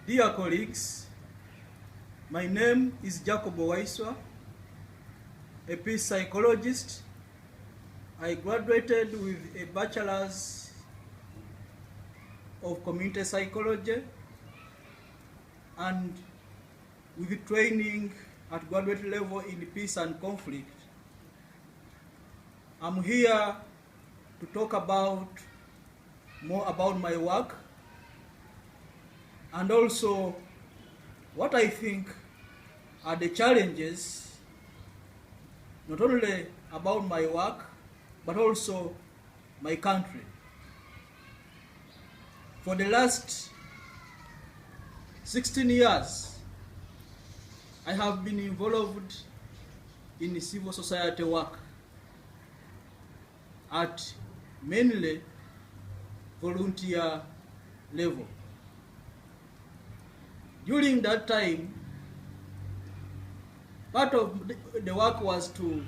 Dear colleagues, my name is Jacob Waiswa, a peace psychologist. I graduated with a bachelor's of community psychology and with training at graduate level in peace and conflict. I'm here to talk more about my work and also what I think are the challenges, not only about my work, but also my country. For the last 16 years, I have been involved in civil society work at mainly volunteer level. During that time, part of the work was to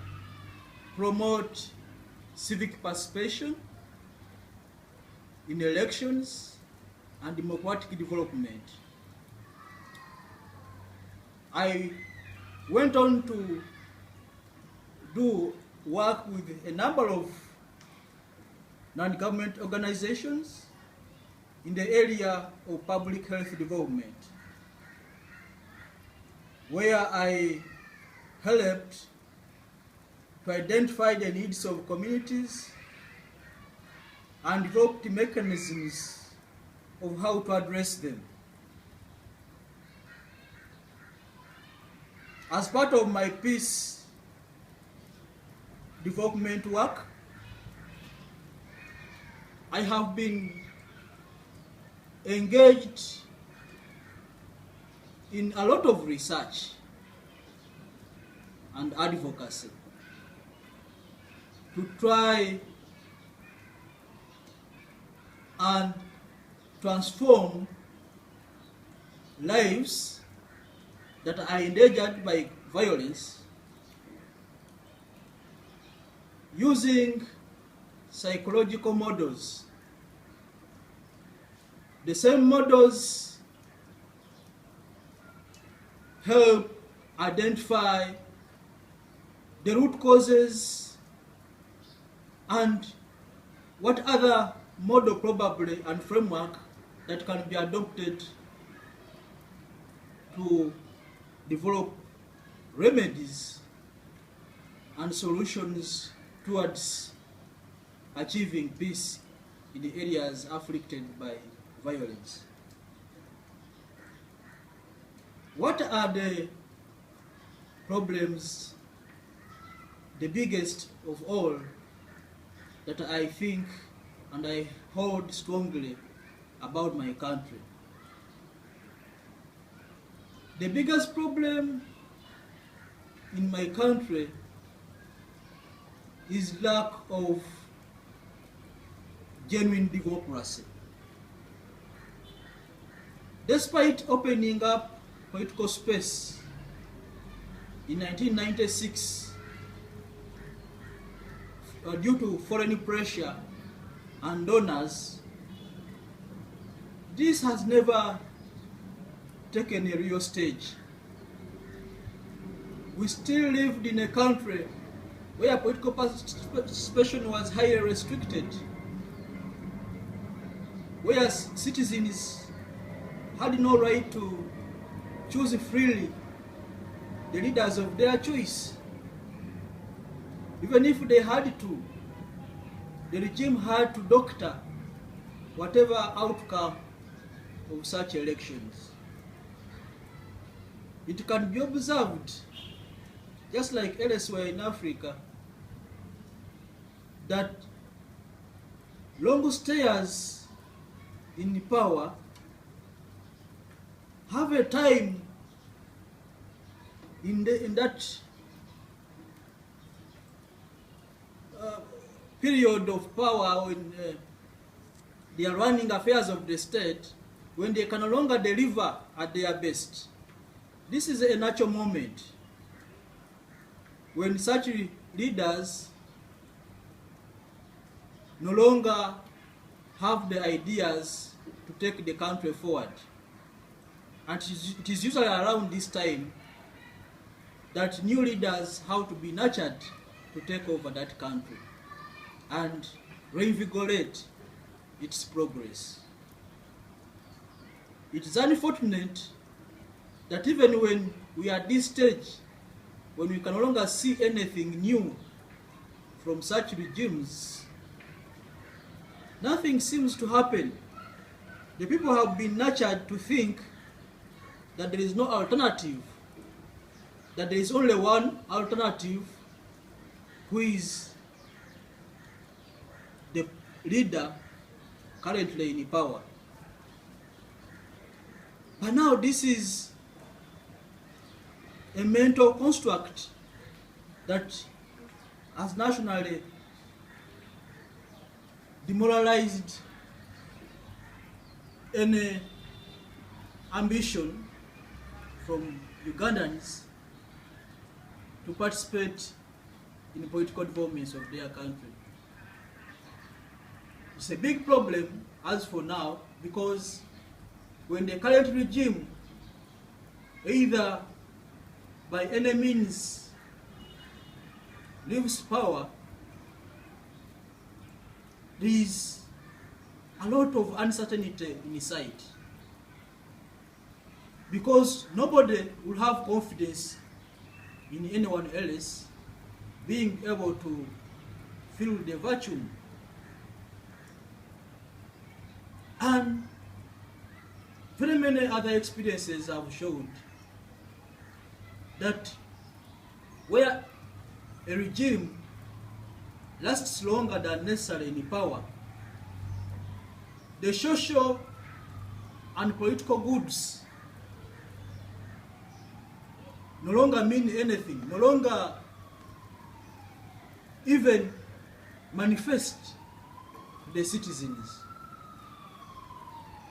promote civic participation in elections and democratic development. I went on to do work with a number of non-government organizations in the area of public health development, where I helped to identify the needs of communities and developed mechanisms of how to address them. As part of my peace development work, I have been engaged in a lot of research and advocacy to try and transform lives that are endangered by violence using psychological models. The same models help identify the root causes and what other model probably and framework that can be adopted to develop remedies and solutions towards achieving peace in the areas afflicted by violence. What are the problems, the biggest of all, that I think and I hold strongly about my country? The biggest problem in my country is lack of genuine democracy. Despite opening up political space in 1996 due to foreign pressure and donors, this has never taken a real stage. We still lived in a country where political participation was highly restricted, where citizens had no right to choose freely the leaders of their choice. Even if they had to, the regime had to doctor whatever outcome of such elections. It can be observed, just like elsewhere in Africa, that long stayers in power have a time in that period of power when they are running affairs of the state, when they can no longer deliver at their best. This is a natural moment when such leaders no longer have the ideas to take the country forward. And it is usually around this time that new leaders have to be nurtured to take over that country and reinvigorate its progress. It is unfortunate that even when we are at this stage, when we can no longer see anything new from such regimes, nothing seems to happen. The people have been nurtured to think that there is no alternative, that there is only one alternative, who is the leader currently in power. But now this is a mental construct that has nationally demoralized any ambition from Ugandans to participate in the political developments of their country. It's a big problem as for now, because when the current regime, either by any means, leaves power, there is a lot of uncertainty in sight, because nobody will have confidence in anyone else being able to fill the vacuum. And very many other experiences have shown that where a regime lasts longer than necessary in power, the social and political goods no longer mean anything, no longer even manifest to the citizens.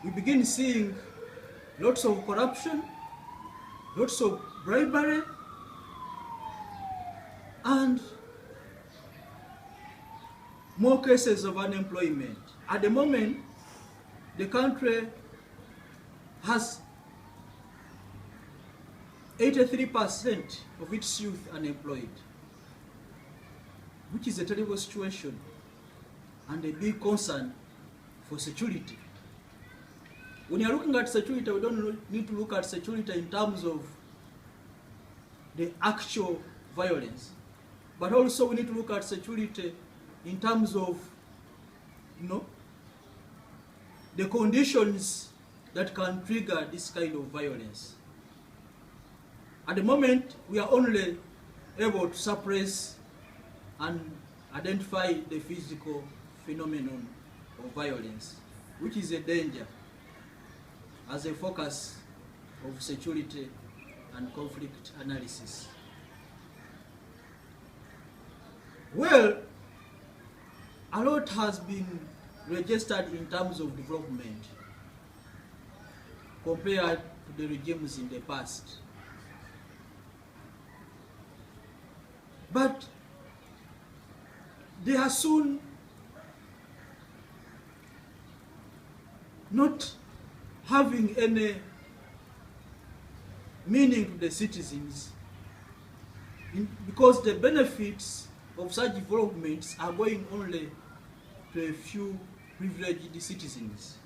We begin seeing lots of corruption, lots of bribery, and more cases of unemployment. At the moment, the country has 83% of its youth unemployed, which is a terrible situation and a big concern for security. When you're looking at security, we don't need to look at security in terms of the actual violence, but also we need to look at security in terms of, the conditions that can trigger this kind of violence. At the moment, we are only able to suppress and identify the physical phenomenon of violence, which is a danger as a focus of security and conflict analysis. Well, a lot has been registered in terms of development compared to the regimes in the past. But they are soon not having any meaning to the citizens, because the benefits of such developments are going only to a few privileged citizens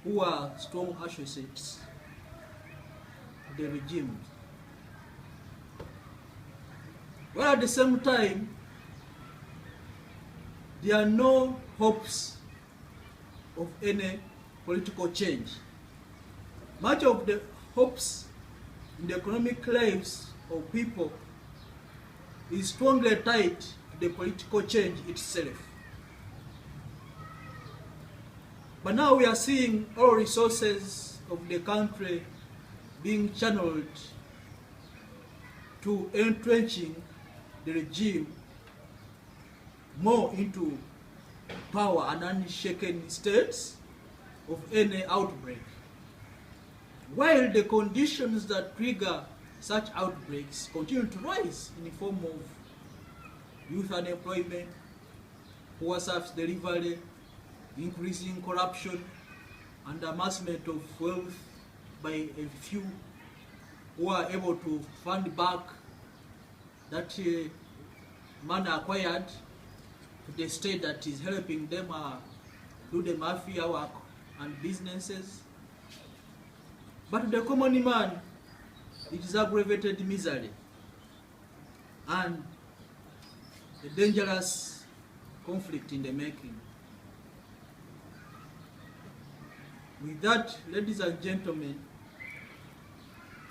who are strong associates of the regime. While at the same time, there are no hopes of any political change. Much of the hopes in the economic lives of people is strongly tied to the political change itself. But now we are seeing all resources of the country being channeled to entrenching the regime more into power and unshaken states of any outbreak. While the conditions that trigger such outbreaks continue to rise in the form of youth unemployment, poor service delivery, increasing corruption, and amassment of wealth by a few who are able to fund back that money acquired to the state that is helping them do the mafia work and businesses. But to the common man, it is aggravated misery and a dangerous conflict in the making. With that, ladies and gentlemen,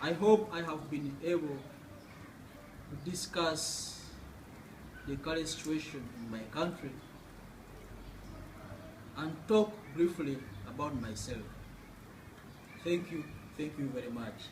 I hope I have been able to discuss the current situation in my country and talk briefly about myself. Thank you very much.